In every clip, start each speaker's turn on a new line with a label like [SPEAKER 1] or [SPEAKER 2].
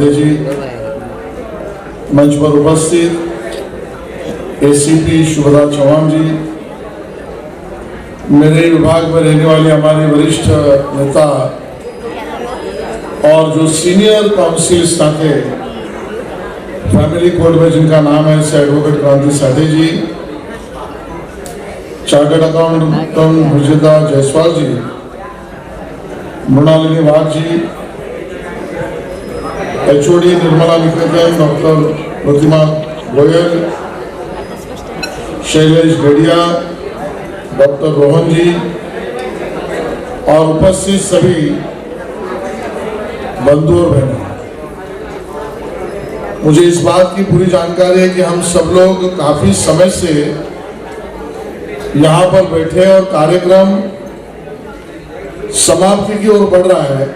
[SPEAKER 1] साधे जी, मंच पर उपस्थित एसीपी शुभदा चौहान जी, मेरे विभाग में रहने वाले हमारे वरिष्ठ नेता और जो सीनियर काउंसिल थे फैमिली कोर्ट में जिनका नाम है से एडवोकेट क्रांति साधे जी, चार्टर्ड अकाउंटेंट भुजिता जायसवाल जी, मृणालिनी वाघ जी, HOD निर्मला निकेतन, डॉक्टर प्रतिमा गोयल, शैलेश गढ़िया, डॉक्टर रोहन जी और उपस्थित सभी बंधु और बहनों, मुझे इस बात की पूरी जानकारी है कि हम सब लोग काफी समय से यहाँ पर बैठे और कार्यक्रम समाप्ति की ओर बढ़ रहा है,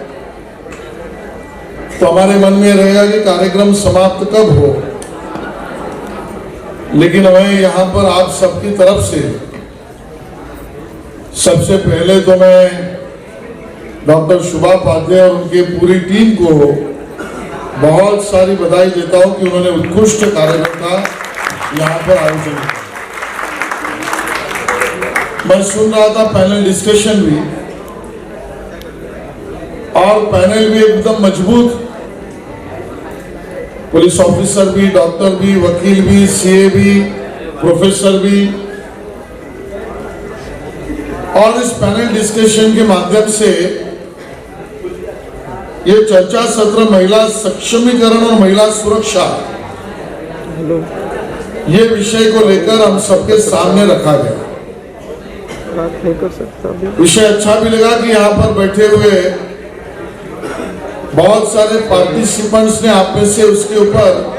[SPEAKER 1] तो हमारे मन में रहेगा कि कार्यक्रम समाप्त कब हो। लेकिन हमें यहाँ पर आप सबकी तरफ से सबसे पहले तो मैं डॉक्टर शुभा पाध्याय और उनकी पूरी टीम को बहुत सारी बधाई देता हूं कि उन्होंने उत्कृष्ट कार्यक्रम का यहाँ पर आयोजन किया। मैं सुन रहा था पैनल डिस्कशन भी, और पैनल भी एकदम मजबूत, पुलिस ऑफिसर भी, डॉक्टर भी, वकील भी, CA भी, प्रोफेसर भी, और इस पैनल डिस्कशन के माध्यम से ये चर्चा सत्र महिला सक्षमीकरण और महिला सुरक्षा ये विषय को लेकर हम सबके सामने रखा गया। विषय अच्छा भी लगा कि यहाँ पर बैठे हुए बहुत सारे पार्टिसिपेंट्स ने आप में से उसके ऊपर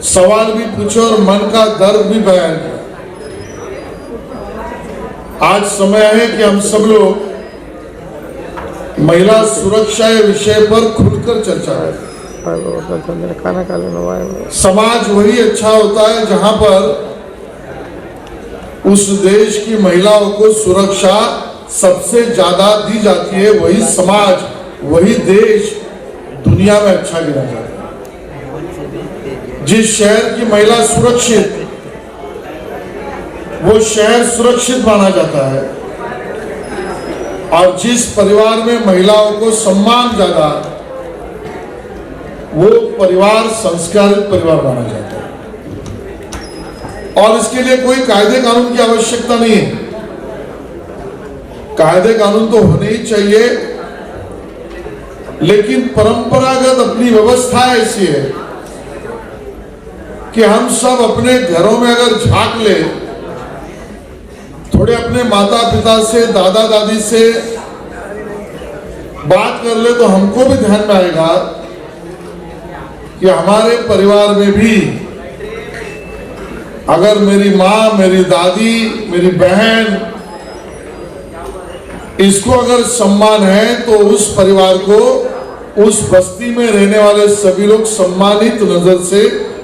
[SPEAKER 1] सवाल भी पूछे और मन का दर्द भी बयान किया। आज समय है कि हम सब लोग महिला सुरक्षा के विषय पर खुलकर चर्चा करें। समाज वही अच्छा होता है जहां पर उस देश की महिलाओं को सुरक्षा सबसे ज्यादा दी जाती है। वही समाज, वही देश दुनिया में अच्छा गिना जाता है। जिस शहर की महिला सुरक्षित, वो शहर सुरक्षित माना जाता है, और जिस परिवार में महिलाओं को सम्मान ज्यादा, वो परिवार संस्कारित परिवार माना जाता है। और इसके लिए कोई कायदे कानून की आवश्यकता नहीं है। कायदे कानून तो होने ही चाहिए, लेकिन परंपरागत अपनी व्यवस्था ऐसी है कि हम सब अपने घरों में अगर झांक ले, थोड़े अपने माता पिता से, दादा दादी से बात कर ले, तो हमको भी ध्यान में आएगा कि हमारे परिवार में भी अगर मेरी माँ, मेरी दादी, मेरी बहन, इसको अगर सम्मान है तो उस परिवार को, उस बस्ती में रहने वाले सभी लोग सम्मानित नजर से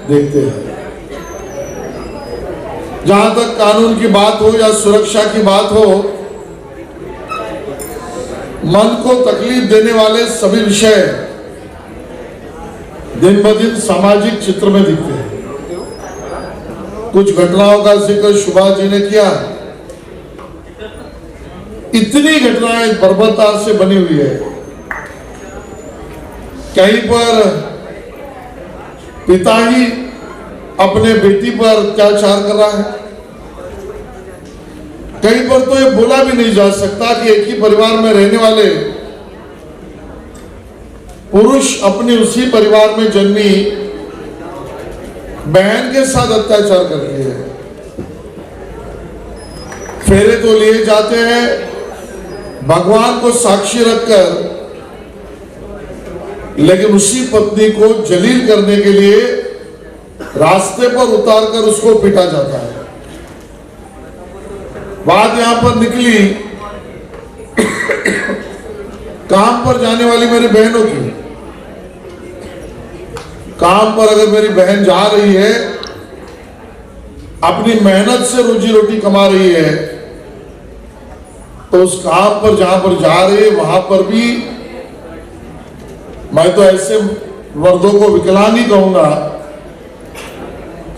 [SPEAKER 1] देखते हैं। जहां तक कानून की बात हो या सुरक्षा की बात हो, मन को तकलीफ देने वाले सभी विषय दिन ब दिन सामाजिक चित्र में दिखते हैं। कुछ घटनाओं का जिक्र शुभा जी ने किया। इतनी घटनाएं बर्बरता से बनी हुई है। कहीं पर पिता ही अपने बेटी पर अत्याचार कर रहा है, कहीं पर तो ये बोला भी नहीं जा सकता कि एक ही परिवार में रहने वाले पुरुष अपनी उसी परिवार में जन्मी बहन के साथ अत्याचार करती है। फेरे तो लिए जाते हैं भगवान को साक्षी रखकर, लेकिन उसी पत्नी को जलील करने के लिए रास्ते पर उतारकर उसको पीटा जाता है। बात यहां पर निकली काम पर जाने वाली मेरी बहनों की। काम पर अगर मेरी बहन जा रही है, अपनी मेहनत से रोजी रोटी कमा रही है, तो उस काम पर जहां पर जा रही है वहां पर भी मैं तो ऐसे वर्गों को विकलांग ही कहूंगा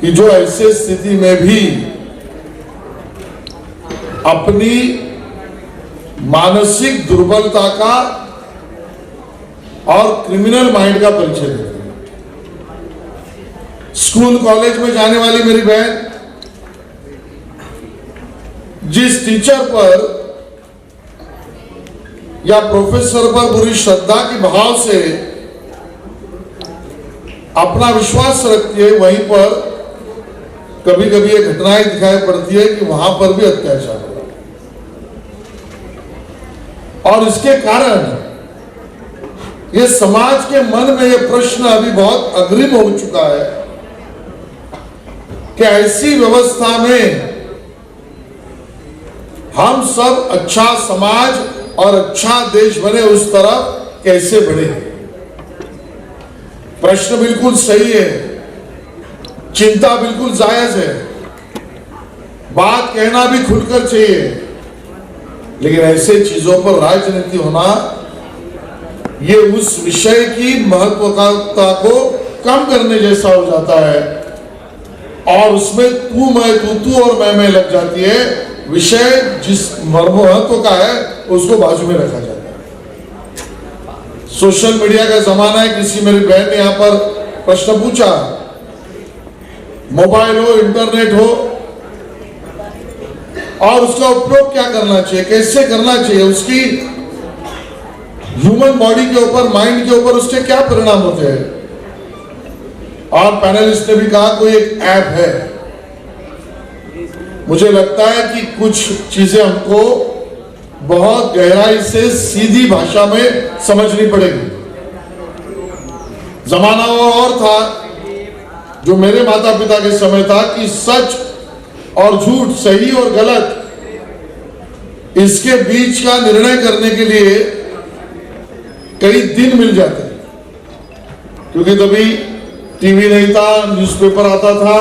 [SPEAKER 1] कि जो ऐसे स्थिति में भी अपनी मानसिक दुर्बलता का और क्रिमिनल माइंड का परिचय देते हैं। स्कूल कॉलेज में जाने वाली मेरी बहन जिस टीचर पर या प्रोफेसर पर पूरी श्रद्धा के भाव से अपना विश्वास रखती है, वहीं पर कभी कभी ये घटनाएं दिखाई पड़ती है कि वहां पर भी अत्याचार हो। और इसके कारण ये समाज के मन में ये प्रश्न अभी बहुत अग्रिम हो चुका है कि ऐसी व्यवस्था में हम सब अच्छा समाज और अच्छा देश बने, उस तरफ कैसे बढ़े। प्रश्न बिल्कुल सही है, चिंता बिल्कुल जायज है, बात कहना भी खुलकर चाहिए, लेकिन ऐसे चीजों पर राजनीति होना ये उस विषय की महत्वता को कम करने जैसा हो जाता है और उसमें तू और मैं लग जाती है। विषय जिस महत्व का है उसको बाजू में रखा जाता है। सोशल मीडिया का जमाना है। किसी मेरी बहन ने यहां पर प्रश्न पूछा, मोबाइल हो, इंटरनेट हो और उसका उपयोग क्या करना चाहिए, कैसे करना चाहिए, उसकी ह्यूमन बॉडी के ऊपर, माइंड के ऊपर उसके क्या परिणाम होते हैं। और पैनलिस्ट ने भी कहा कोई एक ऐप है। मुझे लगता है कि कुछ चीजें हमको बहुत गहराई से सीधी भाषा में समझनी पड़ेगी। जमाना और था जो मेरे माता पिता के समय था कि सच और झूठ, सही और गलत, इसके बीच का निर्णय करने के लिए कई दिन मिल जाते, क्योंकि तभी टीवी नहीं था, न्यूज़पेपर आता था,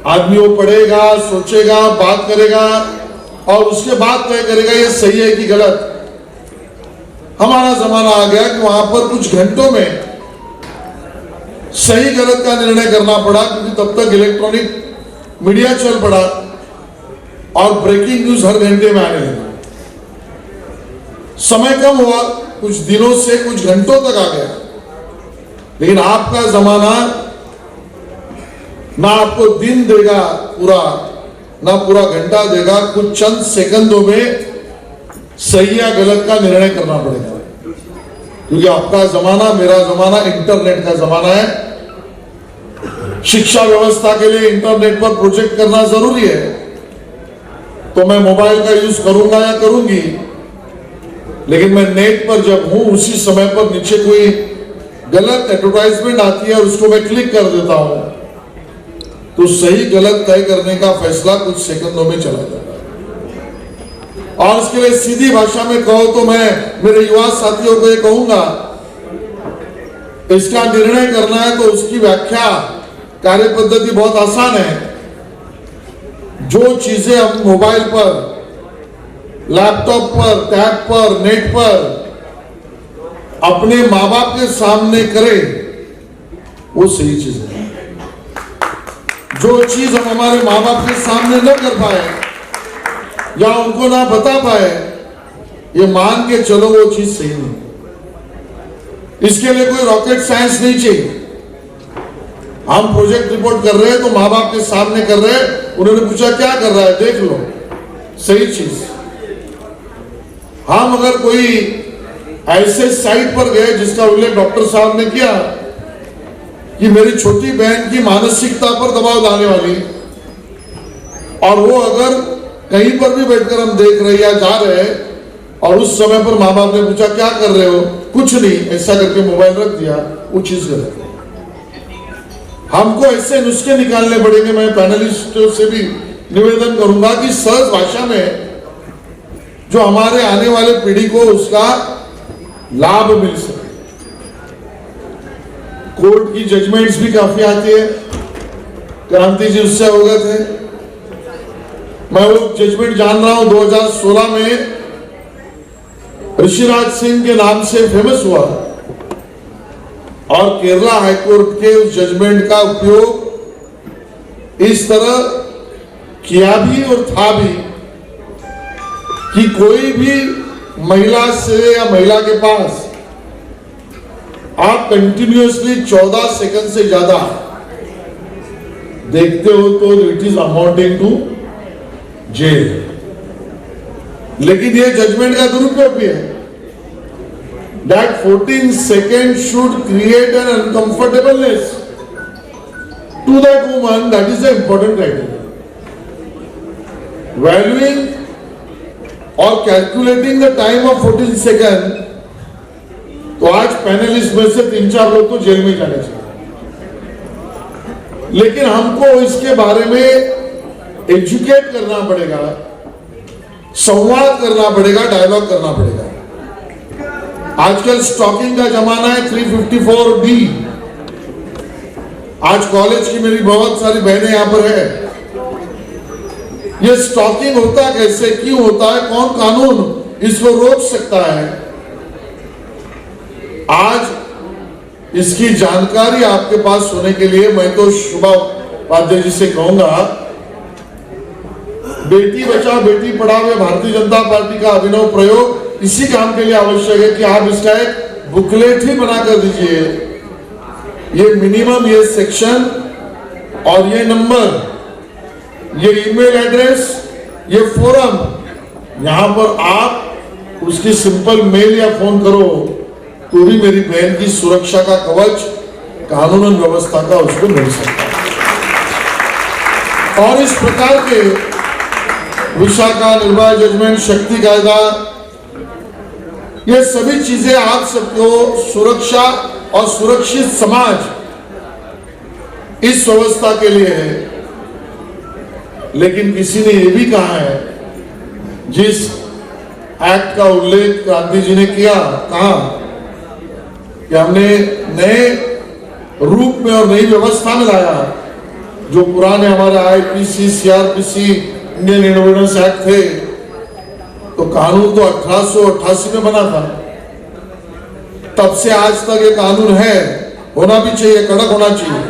[SPEAKER 1] आदमी वो पढ़ेगा, सोचेगा, बात करेगा और उसके बाद तय करेगा ये सही है कि गलत। हमारा जमाना आ गया कि वहां पर कुछ घंटों में सही गलत का निर्णय करना पड़ा, क्योंकि तब तक इलेक्ट्रॉनिक मीडिया चल पड़ा और ब्रेकिंग न्यूज हर घंटे में आने लगी। समय कम हुआ, कुछ दिनों से कुछ घंटों तक आ गया, लेकिन आपका जमाना ना आपको दिन देगा पूरा, ना पूरा घंटा देगा, कुछ चंद सेकंडों में सही या गलत का निर्णय करना पड़ेगा। क्योंकि आपका जमाना, मेरा जमाना इंटरनेट का जमाना है। शिक्षा व्यवस्था के लिए इंटरनेट पर प्रोजेक्ट करना जरूरी है, तो मैं मोबाइल का यूज करूंगा या करूंगी, लेकिन मैं नेट पर जब हूं उसी समय पर नीचे कोई गलत एडवर्टाइजमेंट आती है और उसको मैं क्लिक कर देता हूं, तो सही गलत तय करने का फैसला कुछ सेकंडों में चला जाता है। और इसके लिए सीधी भाषा में कहो तो मैं मेरे युवा साथियों को ये कहूंगा, इसका निर्णय करना है तो उसकी व्याख्या, कार्य पद्धति बहुत आसान है। जो चीजें हम मोबाइल पर, लैपटॉप पर, टैब पर, नेट पर अपने माँ बाप के सामने करें, वो सही चीज है। जो चीज हम हमारे माँ बाप के सामने न कर पाए या उनको ना बता पाए, ये मान के चलो वो चीज सही नहीं। इसके लिए कोई रॉकेट साइंस नहीं चाहिए। हम प्रोजेक्ट रिपोर्ट कर रहे हैं तो माँ बाप के सामने कर रहे हैं, उन्होंने पूछा क्या कर रहा है, देख लो, सही चीज। हम अगर कोई ऐसे साइट पर गए जिसका उल्लेख डॉक्टर साहब ने किया कि मेरी छोटी बहन की मानसिकता पर दबाव डालने वाली, और वो अगर कहीं पर भी बैठकर हम देख रहे या जा रहे और उस समय पर माँ बाप ने पूछा क्या कर रहे हो, कुछ नहीं, ऐसा करके मोबाइल रख दिया, वो चीज गलत है। हमको ऐसे नुस्खे निकालने पड़ेंगे। मैं पैनलिस्टों से भी निवेदन करूंगा कि सहज भाषा में जो हमारे आने वाले पीढ़ी को उसका लाभ मिल सके। कोर्ट की जजमेंट्स भी काफी आती है, क्रांति जी उससे अवगत है। मैं वो जजमेंट जान रहा हूं 2016 में ऋषिराज सिंह के नाम से फेमस हुआ, और केरला हाईकोर्ट के उस जजमेंट का उपयोग इस तरह किया भी और था भी कि कोई भी महिला से या महिला के पास आप कंटिन्यूअसली 14 सेकंड से ज्यादा देखते हो तो it is amounting to jail. लेकिन ये जजमेंट का दुरुपयोग भी है। That 14 seconds should create an uncomfortableness to that woman. That is the important criteria. Valuing or calculating the time of 14 seconds, तो आज पैनलिस्ट में से 3-4 लोग तो जेल में जाने चाहिए। लेकिन हमको इसके बारे में एजुकेट करना पड़ेगा, संवाद करना पड़ेगा, डायलॉग करना पड़ेगा। आजकल स्टॉकिंग का जमाना है 354D। आज कॉलेज की मेरी बहुत सारी बहनें यहां पर है। ये स्टॉकिंग होता कैसे, क्यों होता है, कौन कानून इसको रोक सकता है? आज इसकी जानकारी आपके पास होने के लिए मैं तो शोभा उपाध्याय जी से कहूंगा, बेटी बचाओ बेटी पढ़ाओ भारतीय जनता पार्टी का अभिनव प्रयोग इसी काम के लिए आवश्यक है कि आप इसका एक बुकलेट ही बना कर दीजिए। ये मिनिमम, ये सेक्शन और ये नंबर, ये ईमेल एड्रेस, ये फोरम, यहां पर आप उसकी सिंपल मेल या फोन करो तो भी मेरी बहन की सुरक्षा का कवच कानून व्यवस्था का उसको मिल सकता है। और इस प्रकार के विशाखा, निर्भया जजमेंट, शक्ति कायदा, ये सभी चीजें आप सबको सुरक्षा और सुरक्षित समाज इस व्यवस्था के लिए है। लेकिन किसी ने यह भी कहा है, जिस एक्ट का उल्लेख क्रांति जी ने किया, कहा कि हमने नए रूप में और नई व्यवस्था में लाया। जो पुराने हमारे IPC, CrPC, Indian innovators act थे, तो कानून तो 1888 में बना था। तब से आज तक ये कानून है, होना भी चाहिए, कड़क होना चाहिए।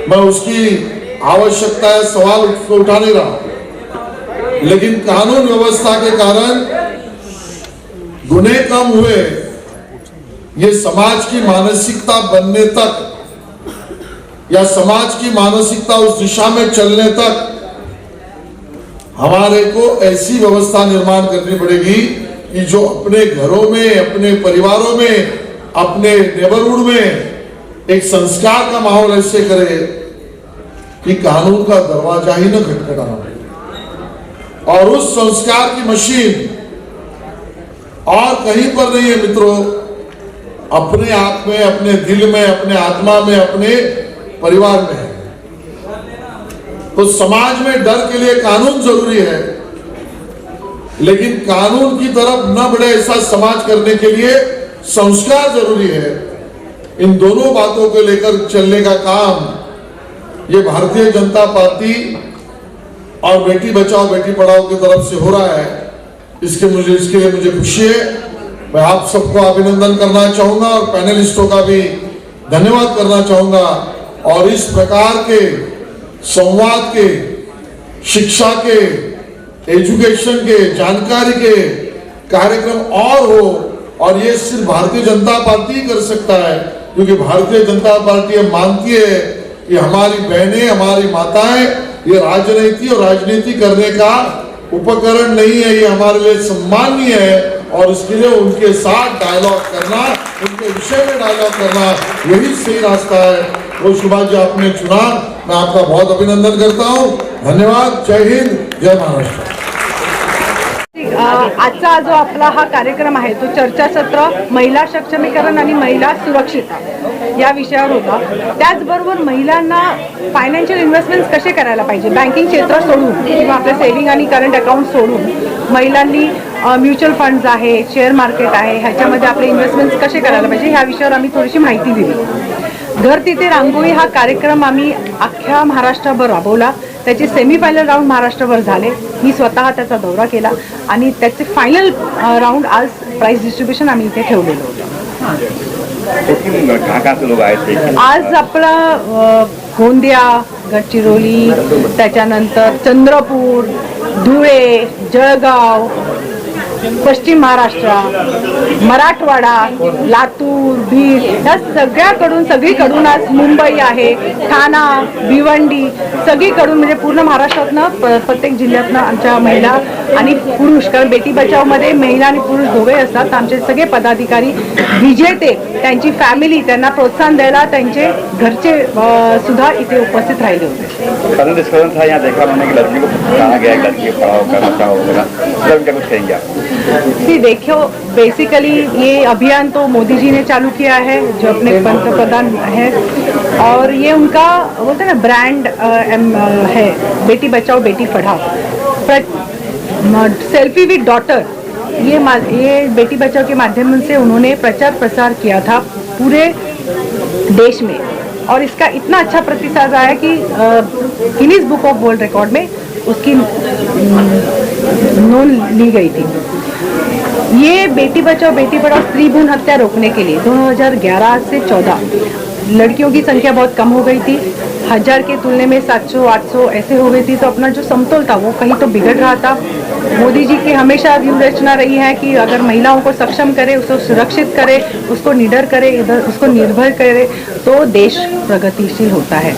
[SPEAKER 1] मैं उसकी आवश्यकता है सवाल उठा नहीं रहा, लेकिन कानून व्यवस्था के कारण गुनाह कम हुए। ये समाज की मानसिकता बनने तक या समाज की मानसिकता उस दिशा में चलने तक हमारे को ऐसी व्यवस्था निर्माण करनी पड़ेगी कि जो अपने घरों में, अपने परिवारों में, अपने नेबरहुड में एक संस्कार का माहौल ऐसे करे कि कानून का दरवाजा ही न खटखटाना पड़े। और उस संस्कार की मशीन और कहीं पर नहीं है मित्रों, अपने आप में, अपने दिल में, अपने आत्मा में, अपने परिवार में है। तो समाज में डर के लिए कानून जरूरी है, लेकिन कानून की तरफ न बढ़े ऐसा समाज करने के लिए संस्कार जरूरी है। इन दोनों बातों को लेकर चलने का काम ये भारतीय जनता पार्टी और बेटी बचाओ बेटी पढ़ाओ की तरफ से हो रहा है। इसके लिए मुझे खुशी है। मैं आप सबको अभिनंदन करना चाहूंगा और पैनलिस्टों का भी धन्यवाद करना चाहूंगा। और इस प्रकार के संवाद के, शिक्षा के, एजुकेशन के, जानकारी के कार्यक्रम और हो, और ये सिर्फ भारतीय जनता पार्टी ही कर सकता है, क्योंकि भारतीय जनता पार्टी मानती है कि हमारी बहनें, हमारी माताएं ये राजनीति और राजनीति करने का उपकरण नहीं है, ये हमारे लिए सम्माननीय है। और इसके लिए उनके साथ डायलॉग करना, उनके विषय में डायलॉग करना, यही सही रास्ता है। वो सुभाष जी आपने चुना, मैं आपका बहुत अभिनंदन करता हूँ। धन्यवाद। जय हिंद, जय महाराष्ट्र।
[SPEAKER 2] आजचा जो आपला हा कार्यक्रम आहे तो चर्चासत्र महिला सक्षमीकरण आणि महिला सुरक्षितता या विषयावर होता। त्याचबरोबर महिलांना फायनान्शियल इन्व्हेस्टमेंट्स कसे करायला पाहिजे, बँकिंग क्षेत्र सोडून किंवा आपले सेव्हिंग आणि करंट अकाउंट सोडून महिलांनी म्युच्युअल फंड्स आहे, शेअर मार्केट आहे, ह्याच्यामध्ये आपले इन्व्हेस्टमेंट्स कसे करायला पाहिजे ह्या विषयावर आम्ही थोडीशी माहिती दिली। घर तिथे रांगोळी हा कार्यक्रम आम्ही अख्ख्या महाराष्ट्रभर राबवला। त्याचे सेमीफायनल राऊंड महाराष्ट्रभर झाले। मी स्वतः त्याचा दौरा केला आणि त्याचे फायनल राऊंड आज प्राइस डिस्ट्रीब्युशन आम्ही इथे ठेवलेलं होतं।
[SPEAKER 3] कहाँ से लोग आए थे?
[SPEAKER 2] आज आपला गोंदिया, गडचिरोली, त्याच्यानंतर चंद्रपूर, धुळे, जळगाव, पश्चिम महाराष्ट्र, मराठवाडा, लातूर, बीड या सगळीकडून आज मुंबई आहे, ठाणा, भिवंडी सगळीकडून म्हणजे पूर्ण महाराष्ट्रातनं प्रत्येक जिल्ह्यातनं आमच्या महिला आणि पुरुष, कारण बेटी बचावमध्ये महिला आणि पुरुष दोघे असतात. आमचे सगळे पदाधिकारी, विजेते, त्यांची फॅमिली, त्यांना प्रोत्साहन द्यायला त्यांचे घरचे सुद्धा इथे उपस्थित राहिले होते.
[SPEAKER 3] कल डिस्कशन था यहाँ, देखा मैंने कि लड़की को कहा गया है, लड़की पढ़ाओ का बचाओ वगैरह, सब क्या कुछ कहेंगे आप?
[SPEAKER 2] जी देखो, बेसिकली ये अभियान तो मोदी जी ने चालू किया है, जो अपने पंतप्रधान है, और ये उनका बोलते हैं ना ब्रांड है, Beti Bachao Beti Padhao. Selfie with daughter, ये बेटी बचाओ के माध्यम से उन्होंने प्रचार प्रसार किया था पूरे देश में, और इसका इतना अच्छा प्रतिसाद आया कि Guinness book of world record में उसकी नोंद ली गई थी. ये बेटी बचाओ बेटी पढ़ाओ स्त्री भ्रूण हत्या रोकने के लिए 2011 से 14 लड़कियों की संख्या बहुत कम हो गई थी. 1000 के तुलने में 700-800 ऐसे हो गई थी. तो अपना जो समतोल था वो कहीं तो बिगड़ रहा था. मोदी जी की हमेशा व्यू रचना रही है कि अगर महिलाओं को सक्षम करे, उसको सुरक्षित करे, उसको निडर करे, उसको निर्भर करे, तो देश प्रगतिशील होता है.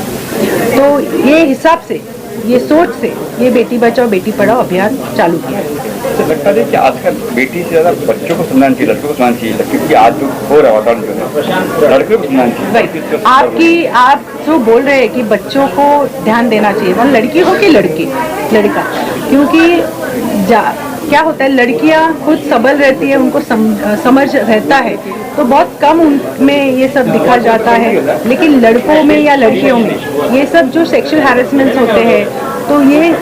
[SPEAKER 2] तो ये हिसाब से, ये सोच से ये बेटी बचाओ बेटी पढ़ाओ अभियान चालू किया है.
[SPEAKER 3] लगता है कि आजकल बेटी से ज्यादा बच्चों को सुनना चाहिए, लड़कियों को सुनना चाहिए, क्योंकि आज जो हो रहा है वातावरण जो है, लड़कियों को सुनना चाहिए.
[SPEAKER 2] आप जो बोल रहे हैं कि बच्चों को ध्यान देना चाहिए, वो लड़की हो कि लड़का, क्योंकि क्या होता है, लड़कियां खुद सबल रहती है, उनको समझ रहता है, तो बहुत कम उनमें ये सब दिखा जाता है. लेकिन लड़कों में या लड़कियों में ये सब जो सेक्सुअल हैरेसमेंट होते हैं, तो ये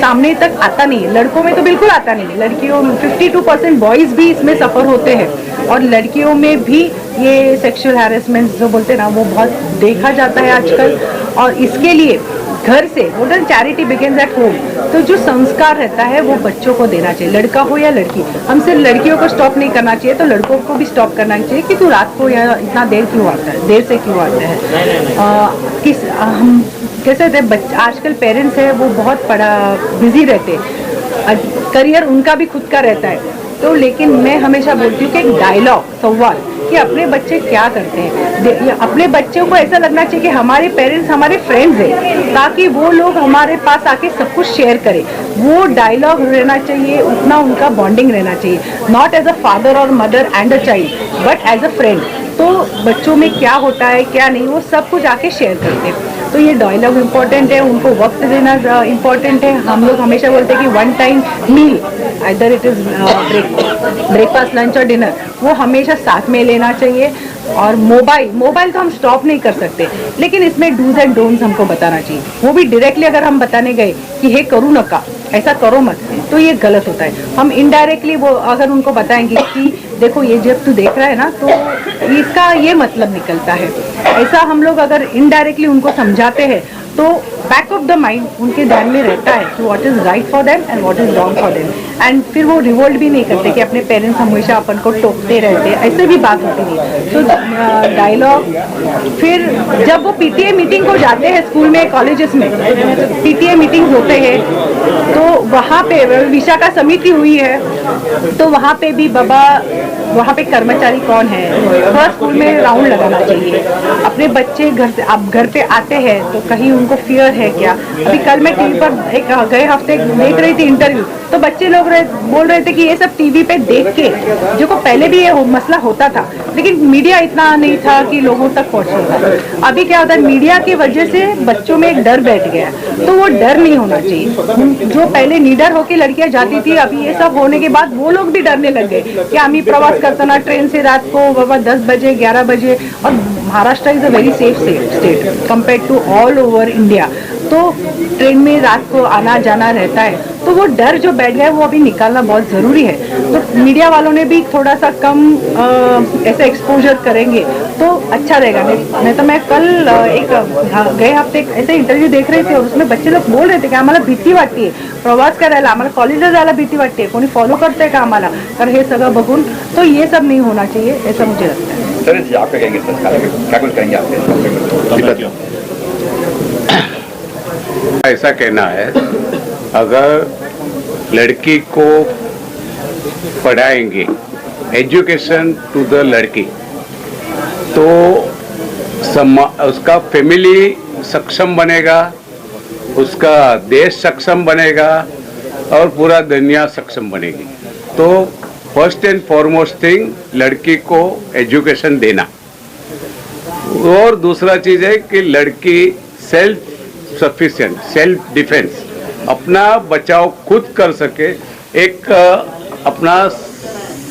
[SPEAKER 2] सामने तक आता नहीं है. लड़कों में तो बिल्कुल आता नहीं है. लड़कियों में 52% बॉयज़ भी इसमें सफ़र होते हैं, और लड़कियों में भी ये सेक्सुअल हैरेसमेंट जो बोलते हैं ना, वो बहुत देखा जाता है आजकल. और इसके लिए घर से बोलते हैं चैरिटी बिगिंस एट होम, तो जो संस्कार रहता है वो बच्चों को देना चाहिए, लड़का हो या लड़की. हम सिर्फ लड़कियों को स्टॉप नहीं करना चाहिए, तो लड़कों को भी स्टॉप करना चाहिए कि तू रात को या इतना देर क्यों आता है, देर से क्यों आता है. हम कैसे होते हैं, आजकल पेरेंट्स है वो बहुत बिजी रहते हैं, करियर उनका भी खुद का रहता है. तो लेकिन मैं हमेशा बोलती हूँ कि एक डायलॉग, सवाल कि अपने बच्चे क्या करते हैं, अपने बच्चों को ऐसा लगना चाहिए कि हमारे पेरेंट्स हमारे फ्रेंड्स हैं, ताकि वो लोग हमारे पास आके सब कुछ शेयर करें. वो डायलॉग रहना चाहिए, उतना उनका बॉन्डिंग रहना चाहिए, नॉट एज अ फादर और mother and a child, but as a friend. तो बच्चों में क्या होता है क्या नहीं, वो सब कुछ आके शेयर करते हैं. तो ये डायलॉग इम्पॉर्टेंट है, उनको वक्त देना इम्पॉर्टेंट है. हम लोग हमेशा बोलते हैं कि 1 time meal, either it is breakfast, lunch और डिनर, वो हमेशा साथ में लेना चाहिए. और मोबाइल तो हम स्टॉप नहीं कर सकते, लेकिन इसमें डूज एंड डोंट्स हमको बताना चाहिए. वो भी डायरेक्टली अगर हम बताने गए कि हे करू नका, ऐसा करो मत, तो ये गलत होता है. हम इनडायरेक्टली वो अगर उनको बताएंगे कि देखो ये जब तू देख रहा है ना, तो इसका ये मतलब निकलता है, ऐसा हम लोग अगर इनडायरेक्टली उनको समझाते हैं, तो बैक ऑफ द माइंड उनके ध्यान में रहता है कि what is right for them and what is wrong for them. And फिर वो रिवोल्ट भी नहीं करते कि अपने पेरेंट्स हमेशा अपन को टोकते रहते, ऐसे भी बात होती नहीं. तो डायलॉग, फिर जब वो पीटीए मीटिंग को जाते हैं स्कूल में, कॉलेजेस में पीटीए मीटिंग होते हैं, तो वहाँ पे विशाखा समिति हुई है, तो वहाँ पे भी वहाँ पे कर्मचारी कौन है, थोड़ा स्कूल में राउंड लगाना चाहिए. अपने बच्चे घर से आप घर पे आते हैं तो कहीं उनको फियर है क्या. अभी कल मैं टीवी पर गए हफ्ते देख रही थी इंटरव्यू, तो बच्चे लोग बोल रहे थे कि ये सब टीवी पे देख के, जो को पहले भी ये मसला होता था, लेकिन मीडिया इतना नहीं था कि लोगों तक पहुँचता था. अभी क्या होता है, मीडिया की वजह से बच्चों में एक डर बैठ गया, तो वो डर नहीं होना चाहिए. जो पहले निडर होकर लड़कियां जाती थी, अभी ये सब होने के बाद वो लोग भी डरने लग गए कि आम्ही प्रवास करताना ट्रेन से रात को बाबा 10 बजे 11 बजे, और Maharashtra is a very safe state compare to all over India. तो ट्रेन में रात को आना जाना रहता है, तो वो डर जो बैठ गया है वो अभी निकालना बहुत ज़रूरी है. तो मीडिया वालों ने भी थोड़ा सा कम ऐसा एक्सपोजर करेंगे तो अच्छा रहेगा. नहीं तो मैं कल गए हफ्ते ऐसे इंटरव्यू देख रहे थे, और उसमें बच्चे लोग बोल रहे थे की आम्हाला भीती वाटते प्रवास करायला, आम्हाला कॉलेजला जायला भीती वाटते, कोणी फॉलो करतंय का आम्हाला, तर हे सगळं बघून तो ये सब नहीं होना चाहिए, ऐसा मुझे लगता है.
[SPEAKER 3] सर जी आपका कहेंगे सर क्या कुछ कहेंगे आपके
[SPEAKER 4] ऐसा कहना है, अगर लड़की को पढ़ाएंगे, एजुकेशन टू द लड़की, तो उसका फैमिली सक्षम बनेगा, उसका देश सक्षम बनेगा और पूरा दुनिया सक्षम बनेगी। तो फर्स्ट एंड फॉरमोस्ट थिंग लड़की को एजुकेशन देना, और दूसरा चीज है कि लड़की सेल्फ सफिशिएंट, सेल्फ डिफेंस, अपना बचाव खुद कर सके। एक अपना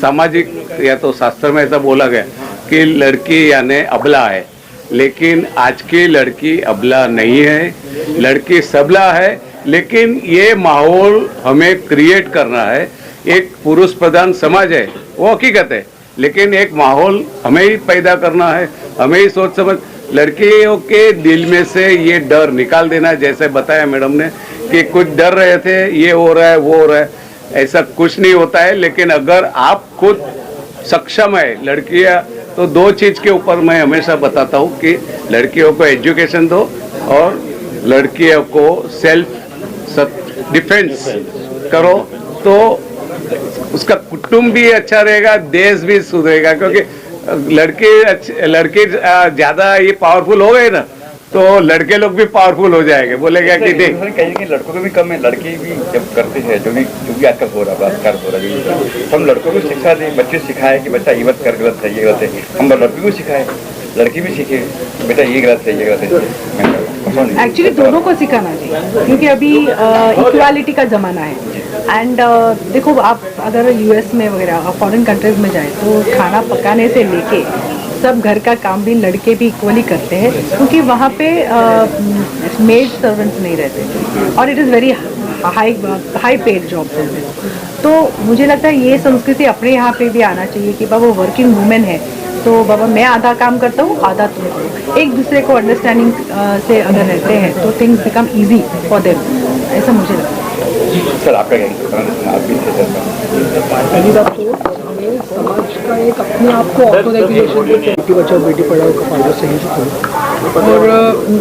[SPEAKER 4] सामाजिक या तो शास्त्र में ऐसा बोला गया कि लड़की यानी अबला है, लेकिन आज की लड़की अबला नहीं है, लड़की सबला है। लेकिन ये माहौल हमें क्रिएट करना है। एक पुरुष प्रधान समाज है, वो हकीकत है, लेकिन एक माहौल हमें ही पैदा करना है, हमें ही सोच समझ लड़कियों के दिल में से ये डर निकाल देना। जैसे बताया मैडम ने कि कुछ डर रहे थे, ये हो रहा है वो हो रहा है, ऐसा कुछ नहीं होता है। लेकिन अगर आप खुद सक्षम है लड़कियां, तो दो चीज के ऊपर मैं हमेशा बताता हूँ कि लड़कियों को एजुकेशन दो और लड़कियों को सेल्फ डिफेंस करो, तो उसका कुटुंब भी अच्छा रहेगा, देश भी सुधरेगा। क्योंकि लड़के ज्यादा ये पावरफुल हो गए ना, तो लड़के लोग भी पावरफुल हो जाएंगे, बोलेगा कि देख
[SPEAKER 3] कहीं लड़कों को भी कम है, लड़की भी जब करते हैं जो भी आजकल हो रहा है, बलात्कार हो रहा है, हम लड़कों को शिक्षा दें, बच्चे सिखाए कि बच्चा ये मत कर, गलत है, ये गलत है। हम लड़की को सिखाए, लड़की भी सीखे बेटा ये गलत है, ये गलत है।
[SPEAKER 2] एक्चुअली दोनों को सिखाना चाहिए, क्योंकि अभी इक्वालिटी का ज़माना है। एंड देखो, आप अगर यूएस में वगैरह फॉरेन कंट्रीज में जाए तो खाना पकाने से लेके सब घर का काम भी लड़के भी इक्वली करते हैं, क्योंकि वहाँ पे मेड सर्वेंट्स नहीं रहते और it is very high paid job. तो मुझे लगता है ये संस्कृति अपने यहाँ पे भी आना चाहिए कि बाबा वर्किंग वुमेन है तो बाबा मैं आधा काम करता हूँ, आधा तुम करो। एक दूसरे को अंडरस्टैंडिंग से अगर रहते हैं तो things become easy for them, ऐसा मुझे लगता है।
[SPEAKER 3] सर आपका
[SPEAKER 5] पहली बात तो हमें समाज का एक अपने आप को ऑर्गेनाइजेशन बेटी बचाओ बेटी पढ़ाओ का फायदा सही हो। और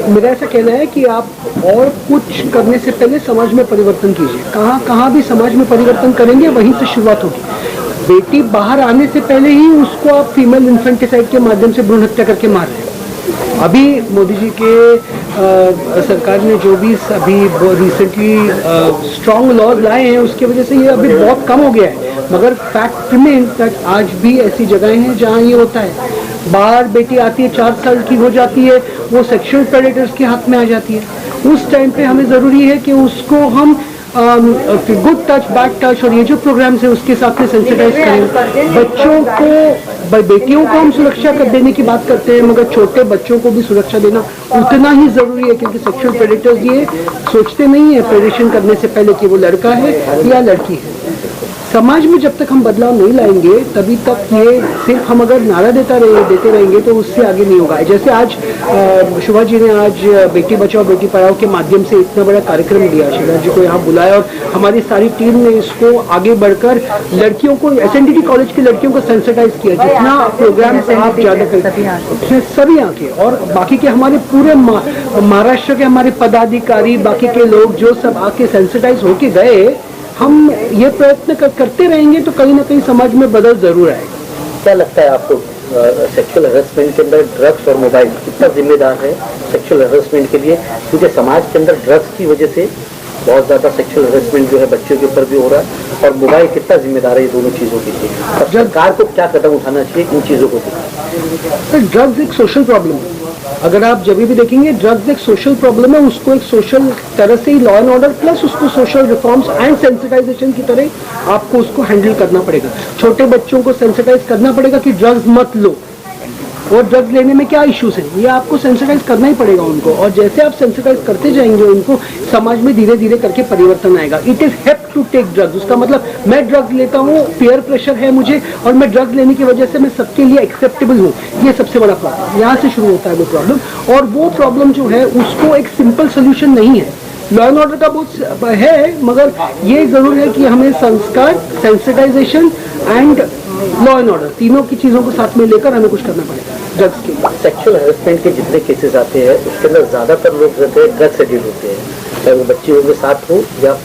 [SPEAKER 5] मेरा ऐसा कहना है कि आप और कुछ करने से पहले समाज में परिवर्तन कीजिए। कहाँ भी समाज में परिवर्तन करेंगे वहीं से शुरुआत होगी। बेटी बाहर आने से पहले ही उसको आप फीमेल इन्फेंटिसाइड के माध्यम से भ्रूण हत्या करके मार रहे हैं। अभी मोदी जी के सरकार ने जो भी अभी रिसेंटली स्ट्रॉन्ग लॉज लाए हैं उसकी वजह से ये अभी बहुत कम हो गया है, मगर फैक्ट रिमेन तक आज भी ऐसी जगहें हैं जहाँ ये होता है। बाहर बेटी आती है 4 साल की हो जाती है, वो सेक्सुअल प्रेडेटर्स के हाथ में आ जाती है। उस टाइम पे हमें ज़रूरी है कि उसको हम गुड टच बैड टच और ये जो प्रोग्राम्स है उसके साथ में सेंसिटाइज करें। बच्चों को, बेटियों को हम सुरक्षा कर देने की बात करते हैं, मगर छोटे बच्चों को भी सुरक्षा देना उतना ही ज़रूरी है, क्योंकि सेक्सुअल प्रेडेटर्स ये सोचते नहीं है प्रेडेशन करने से पहले कि वो लड़का है या लड़की है। समाज में जब तक हम बदलाव नहीं लाएंगे तभी तक ये सिर्फ हम अगर नारा देते रहेंगे तो उससे आगे नहीं होगा। जैसे आज शोभा जी ने आज बेटी बचाओ बेटी पढ़ाओ के माध्यम से इतना बड़ा कार्यक्रम दिया, शिवराज जी को यहाँ बुलाया और हमारी सारी टीम ने इसको आगे बढ़कर लड़कियों को SNDT कॉलेज की लड़कियों को सेंसिटाइज किया। जितना प्रोग्राम आप ज़्यादा करते सभी आके और बाकी के हमारे पूरे महाराष्ट्र के हमारे पदाधिकारी बाकी के लोग जो सब आके सेंसिटाइज होके गए, हम ये प्रयत्न करते रहेंगे तो कहीं ना कहीं समाज में बदल जरूर आएगा।
[SPEAKER 6] क्या लगता है आपको सेक्सुअल हरासमेंट के अंदर ड्रग्स और मोबाइल कितना जिम्मेदार है सेक्सुअल हरासमेंट के लिए? क्योंकि समाज के अंदर ड्रग्स की वजह से बहुत ज़्यादा सेक्सुअल हरासमेंट जो है बच्चों के ऊपर भी हो रहा है, और मोबाइल कितना जिम्मेदार है ये दोनों चीज़ों के लिए? अब सरकार को क्या कदम उठाना चाहिए इन चीज़ों को?
[SPEAKER 5] ड्रग्स एक सोशल प्रॉब्लम है। अगर आप जब भी देखेंगे ड्रग्स एक सोशल प्रॉब्लम है, उसको एक सोशल तरह से ही लॉ एंड ऑर्डर प्लस उसको सोशल रिफॉर्म्स एंड सेंसिटाइजेशन की तरह आपको उसको हैंडल करना पड़ेगा। छोटे बच्चों को सेंसिटाइज करना पड़ेगा कि ड्रग्स मत लो, और ड्रग्स लेने में क्या इश्यूज हैं ये आपको सेंसिटाइज करना ही पड़ेगा उनको। और जैसे आप सेंसिटाइज करते जाएंगे उनको, समाज में धीरे धीरे करके परिवर्तन आएगा। It is help to take drugs, उसका मतलब मैं ड्रग्स लेता हूँ, पीयर प्रेशर है मुझे और मैं ड्रग्स लेने की वजह से मैं सबके लिए एक्सेप्टेबल हूँ, ये सबसे बड़ा प्रॉब्लम यहाँ से शुरू होता है वो प्रॉब्लम। और वो प्रॉब्लम जो है उसको एक सिंपल सोल्यूशन नहीं है, लॉ एंड ऑर्डर का बहुत है, मगर ये जरूर है कि हमें संस्कार, sensitisation and law and order, तीनों की चीज़ों को साथ में लेकर हमें कुछ करना पड़ेगा ड्रग्स के लिए।
[SPEAKER 6] सेक्सुअल हरेसमेंट के जितने केसेस आते हैं उसके अंदर ज़्यादातर लोग रहते हैं ड्रग्स एडिक्ट होते हैं, चाहे वो बच्चियों के साथ हो या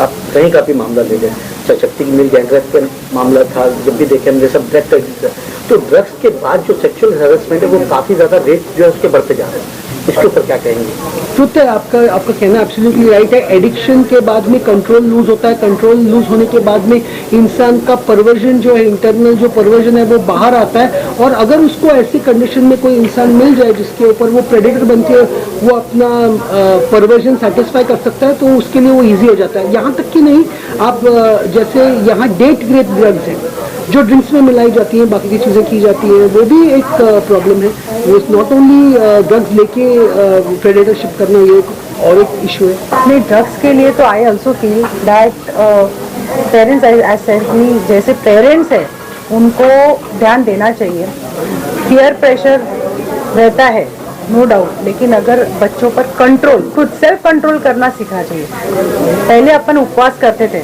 [SPEAKER 6] आप कहीं का भी मामला ले लें। चाहे शक्ति की मिल गैंगरेप का मामला था, जब भी देखें हमने सब ड्रग्स का, तो ड्रग्स के बाद जो सेक्सुअल हरेसमेंट है वो काफ़ी ज़्यादा रेट जो है उसके बढ़ते जा रहे हैं। इसके ऊपर क्या कहेंगे?
[SPEAKER 5] ट्रुथ है, आपका कहना एब्सोल्युटली राइट है। एडिक्शन के बाद में कंट्रोल लूज होता है, कंट्रोल लूज होने के बाद में इंसान का परवर्जन जो है, इंटरनल जो परवर्जन है वो बाहर आता है। और अगर उसको ऐसी कंडीशन में कोई इंसान मिल जाए जिसके ऊपर वो प्रेडेटर बन के वो अपना परवर्जन सेटिस्फाई कर सकता है, तो उसके लिए वो ईजी हो जाता है। यहाँ तक कि नहीं, आप जैसे यहाँ डेट ग्रेप ड्रग्स हैं जो ड्रिंक्स में मिलाई जाती हैं, बाकी की चीज़ें की जाती हैं, वो भी एक प्रॉब्लम है। वो नॉट ओनली ड्रग्स लेके प्रेडेटरशिप करना, ये और एक इशू है।
[SPEAKER 2] नहीं, ड्रग्स के लिए तो I also feel that parents as said, जैसे पेरेंट्स है उनको ध्यान देना चाहिए। पीयर प्रेशर रहता है नो डाउट, लेकिन अगर बच्चों पर कंट्रोल, खुद सेल्फ कंट्रोल करना सीखना चाहिए। पहले अपन उपवास करते थे,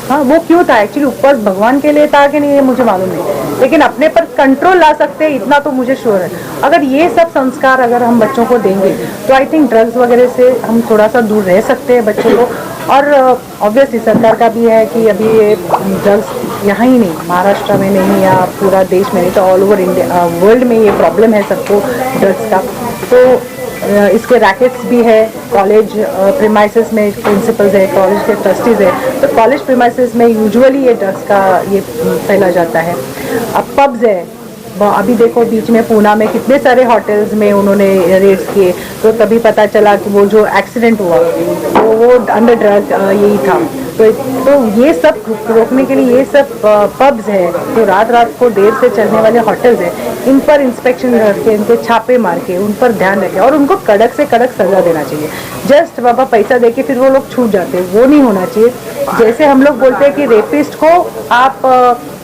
[SPEAKER 2] हाँ वो क्यों था एक्चुअली, उपवास भगवान के लिए था कि नहीं ये मुझे मालूम नहीं, लेकिन अपने पर कंट्रोल ला सकते हैं इतना तो मुझे श्योर है। अगर ये सब संस्कार अगर हम बच्चों को देंगे तो आई थिंक ड्रग्स वगैरह से हम थोड़ा सा दूर रह सकते हैं बच्चों को। और ऑब्वियसली सरकार का भी है कि अभी ये ड्रग्स यहाँ ही नहीं, महाराष्ट्र में नहीं या पूरा देश में नहीं, तो ऑल ओवर इंडिया वर्ल्ड में ये प्रॉब्लम है सबको ड्रग्स का। तो इसके रैकेट्स भी है, कॉलेज प्रीमाइसेस में प्रिंसिपल्स है, कॉलेज के ट्रस्टीज है, तो कॉलेज प्रीमाइसेस में यूजुअली ये ड्रग्स का ये फैला जाता है। अब पब्स है, अभी देखो बीच में पूना में कितने सारे होटल्स में उन्होंने रेड्स किए, तो तभी पता चला कि वो जो एक्सीडेंट हुआ वो अंडर ड्रग यही था। तो ये सब रोकने के लिए ये सब पब्स है जो रात रात को देर से चलने वाले होटल्स हैं, इन पर इंस्पेक्शन करके, इनको छापे मार के उन पर ध्यान रखें और उनको कड़क से कड़क सजा देना चाहिए। जस्ट बाबा पैसा देके फिर वो लोग छूट जाते हैं, वो नहीं होना चाहिए। जैसे हम लोग बोलते हैं कि रेपिस्ट को आप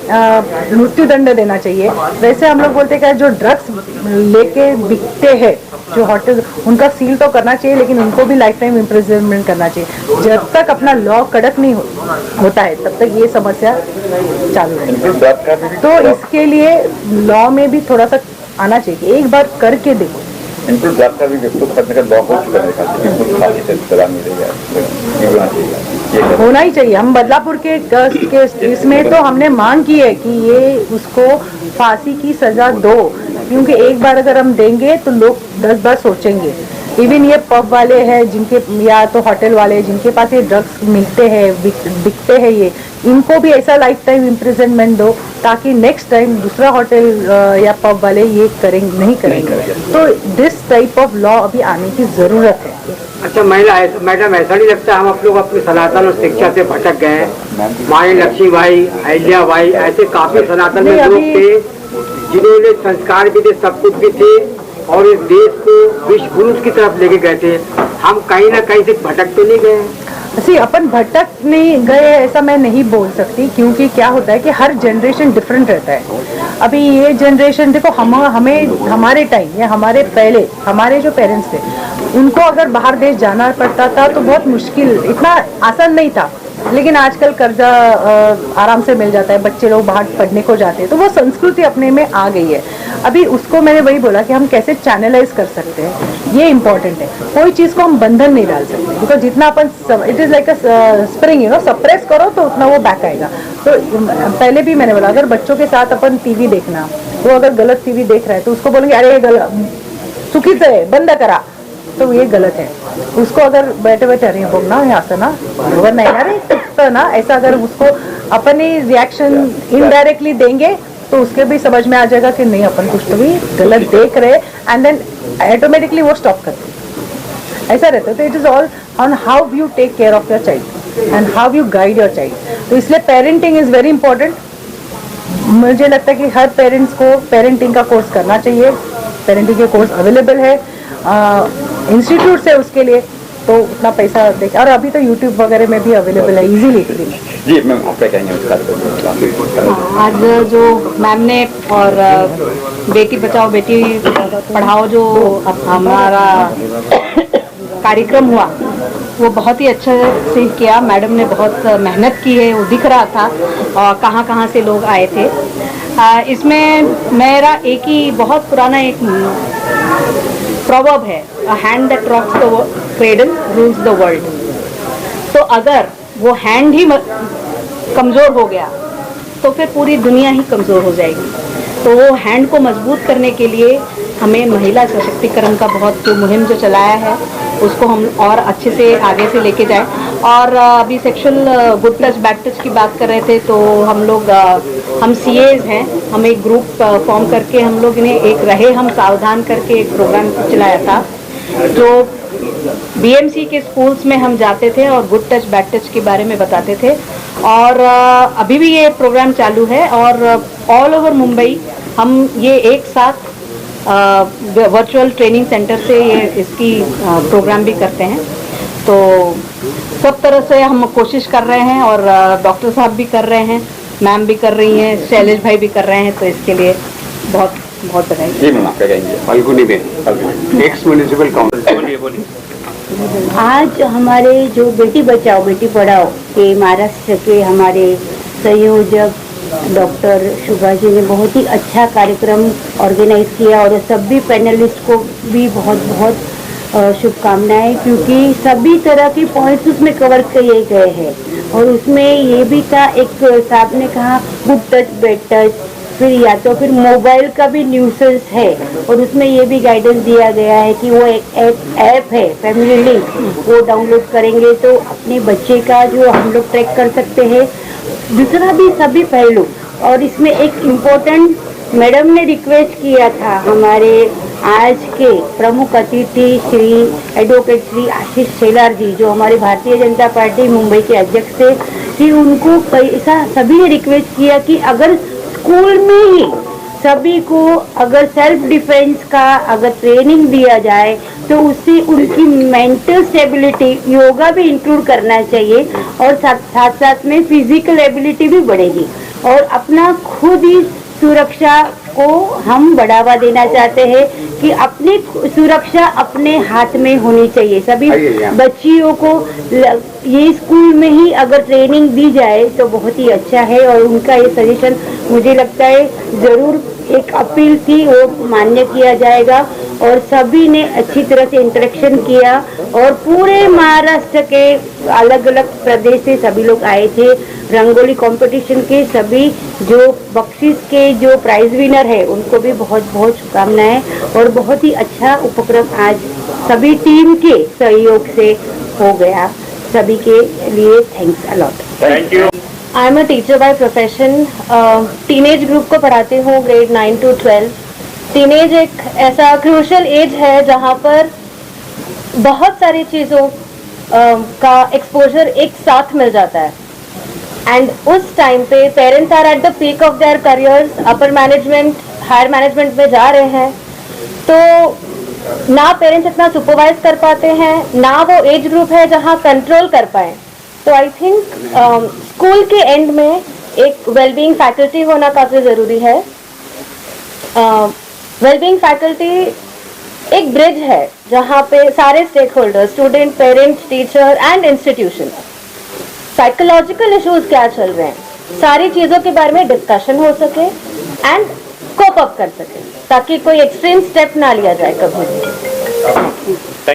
[SPEAKER 2] मृत्यु दंड देना चाहिए, वैसे हम लोग बोलते हैं कि जो ड्रग्स लेके बिकते हैं जो होटल, उनका सील तो करना चाहिए, लेकिन उनको भी लाइफ टाइम इम्प्रिजनमेंट करना चाहिए। जब तक अपना लॉ कड़क नहीं होता है तब तक ये समस्या चालू है। तो इसके लिए लॉ में भी थोड़ा सा आना चाहिए, एक बार करके देखो।
[SPEAKER 3] इनको ड्रग का भी विस्तृत करने का लॉ हो चुका है,
[SPEAKER 2] होना ही चाहिए। हम बदलापुर के इसमें तो हमने मांग की है कि ये उसको फांसी की सजा दो, क्योंकि एक बार अगर हम देंगे तो लोग 10 बार सोचेंगे। इवन ये पब वाले हैं जिनके, या तो होटल वाले जिनके पास ये ड्रग्स मिलते हैं, बिकते हैं, ये इनको भी ऐसा लाइफ टाइम इम्प्रिजनमेंट दो ताकि नेक्स्ट टाइम दूसरा होटल या पब वाले ये करेंगे नहीं करेंगे। तो दिस टाइप ऑफ लॉ अभी आने की जरूरत है।
[SPEAKER 7] अच्छा मैडम, ऐसा नहीं लगता हम लोग अपनी सनातन और शिक्षा से भटक गए हैं? माई लक्ष्मीबाई, अहिल्याबाई, ऐसे काफी सनातन में लोग थे जिन्होंने संस्कार भी थे, सब कुछ भी थे और इस देश को विश्व गुरु की तरफ लेके गए थे। हम कहीं ना कहीं से भटक तो नहीं गए?
[SPEAKER 2] अपन भटक नहीं गए ऐसा मैं नहीं बोल सकती, क्योंकि क्या होता है कि हर जनरेशन डिफरेंट रहता है। अभी ये जनरेशन देखो, हमें हमारे टाइम या हमारे पहले हमारे जो पेरेंट्स थे उनको अगर बाहर देश जाना पड़ता था तो बहुत मुश्किल, इतना आसान नहीं था। लेकिन आजकल कर्जा आराम से मिल जाता है, बच्चे लोग बाहर पढ़ने को जाते हैं, तो वो संस्कृति अपने में आ गई है। अभी उसको मैंने वही बोला कि हम कैसे चैनलाइज कर सकते हैं, ये इम्पोर्टेंट है। कोई चीज़ को हम बंधन नहीं डाल सकते, बिकॉज जितना अपन it is like a spring, suppress करो तो उतना वो बैक आएगा। तो पहले भी मैंने बोला, अगर बच्चों के साथ अपन टीवी देखना, वो अगर गलत टीवी देख रहा है तो उसको बोलेंगे अरे सुखी से बंद करा, तो ये गलत है। उसको अगर बैठे बैठे अरे बोलना यहाँ से ना बरोबर नहीं ना रे तो ना, ऐसा अगर उसको अपने रिएक्शन इनडायरेक्टली देंगे तो उसके भी समझ में आ जाएगा कि नहीं अपन कुछ तो भी गलत देख रहे, एंड देन ऑटोमेटिकली वो स्टॉप करते। ऐसा रहता है। तो it is all on how you take care of your child and how you guide your child. तो इसलिए पेरेंटिंग इज वेरी इंपॉर्टेंट। मुझे लगता है कि हर पेरेंट्स को पेरेंटिंग का कोर्स करना चाहिए। पेरेंटिंग के कोर्स अवेलेबल है इंस्टीट्यूट से, उसके लिए तो उतना पैसा देख, और अभी तो यूट्यूब वगैरह में भी अवेलेबल है इजीली।
[SPEAKER 3] जी मैम, आप क्या कहेंगे?
[SPEAKER 8] आज जो मैम ने और बेटी बचाओ बेटी पढ़ाओ जो हमारा कार्यक्रम हुआ वो बहुत ही अच्छा से किया। मैडम ने बहुत मेहनत की है, वो दिख रहा था और कहाँ कहाँ से लोग आए थे। इसमें मेरा एक ही बहुत पुराना एक प्रॉवर्ब है, a hand that rocks the cradle rules the world. तो अगर वो हैंड ही कमज़ोर हो गया तो फिर पूरी दुनिया ही कमज़ोर हो जाएगी। तो वो हैंड को मजबूत करने के लिए हमें महिला सशक्तिकरण का बहुत जो मुहिम जो चलाया है उसको हम और अच्छे से आगे से लेके जाएं। और अभी sexual good touch bad touch की बात कर रहे थे, तो हम CAs हैं, हम एक ग्रुप फॉर्म करके हम लोग इन्हें एक रहे हम सावधान करके एक प्रोग्राम चलाया था, जो BMC के स्कूल्स में हम जाते थे और गुड टच बैड टच के बारे में बताते थे। और अभी भी ये प्रोग्राम चालू है और ऑल ओवर मुंबई हम ये एक साथ वर्चुअल ट्रेनिंग सेंटर से ये इसकी प्रोग्राम भी करते हैं। तो सब तरह से हम कोशिश कर रहे हैं और डॉक्टर साहब भी कर रहे हैं, मैम भी कर रही हैं, शैलेश भाई भी कर रहे हैं। तो इसके लिए बहुत बहुत बधाई।
[SPEAKER 3] जी मैम, क्या कहेंगे?
[SPEAKER 4] Falguni Ben, x municipal council.
[SPEAKER 3] बोलिए।
[SPEAKER 9] आज हमारे जो बेटी बचाओ बेटी पढ़ाओ के महाराष्ट्र के हमारे संयोजक डॉक्टर शुभा जी ने बहुत ही अच्छा कार्यक्रम ऑर्गेनाइज किया और सभी पैनलिस्ट को भी बहुत बहुत शुभकामनाएं, क्योंकि सभी तरह के पॉइंट्स उसमें कवर किए गए हैं। और उसमें ये भी था, एक साहब ने कहा गुड टच बैड टच, फिर या तो फिर मोबाइल का भी न्यूसेंस है और उसमें ये भी गाइडेंस दिया गया है कि वो एक ऐप है फैमिली लिंक, वो डाउनलोड करेंगे तो अपने बच्चे का जो हम लोग ट्रैक कर सकते हैं। दूसरा भी सभी पहलू। और इसमें एक इम्पोर्टेंट मैडम ने रिक्वेस्ट किया था हमारे आज के प्रमुख अतिथि श्री एडवोकेट श्री आशीष शेलार जी, जो हमारे भारतीय जनता पार्टी मुंबई के अध्यक्ष थे, कि उनको ऐसा सभी ने रिक्वेस्ट किया कि अगर स्कूल में ही सभी को अगर सेल्फ डिफेंस का अगर ट्रेनिंग दिया जाए तो उससे उनकी मेंटल स्टेबिलिटी, योगा भी इंक्लूड करना चाहिए और साथ साथ में फिजिकल एबिलिटी भी बढ़ेगी। और अपना खुद ही सुरक्षा को हम बढ़ावा देना चाहते हैं कि अपनी सुरक्षा अपने हाथ में होनी चाहिए। सभी बच्चियों को ये स्कूल में ही अगर ट्रेनिंग दी जाए तो बहुत ही अच्छा है। और उनका ये सजेशन मुझे लगता है जरूर एक अपील थी, वो मान्य किया जाएगा। और सभी ने अच्छी तरह से इंटरेक्शन किया और पूरे महाराष्ट्र के अलग अलग प्रदेश से सभी लोग आए थे। रंगोली कंपटीशन के सभी जो बख्शिश के जो प्राइज विनर है उनको भी बहुत बहुत शुभकामनाएं। और बहुत ही अच्छा उपक्रम आज सभी टीम के सहयोग से हो गया। सभी के लिए thanks a lot.
[SPEAKER 3] Thank you.
[SPEAKER 8] I am a teacher by profession. Teenage group को पढ़ाती हूँ, ग्रेड 9 to 12। टीनेज एक ऐसा क्रूशियल एज है जहाँ पर बहुत सारी चीज़ों का एक्सपोजर एक साथ मिल जाता है। एंड उस टाइम पे parents are at the peak of their careers, upper management higher management में जा रहे हैं, तो ना पेरेंट्स इतना सुपरवाइज कर पाते हैं, ना वो एज ग्रुप है जहाँ कंट्रोल कर पाए। तो आई थिंक स्कूल के एंड में एक वेलबींग फैकल्टी होना काफ़ी ज़रूरी है। वेलबींग फैकल्टी एक ब्रिज है जहाँ पे सारे stakeholder, student, parents, teacher and institution, psychological issues क्या चल रहे हैं, सारी चीज़ों के बारे में डिस्कशन हो सके एंड कोप अप कर सके, ताकि कोई एक्सट्रीम स्टेप ना लिया जाए कभी।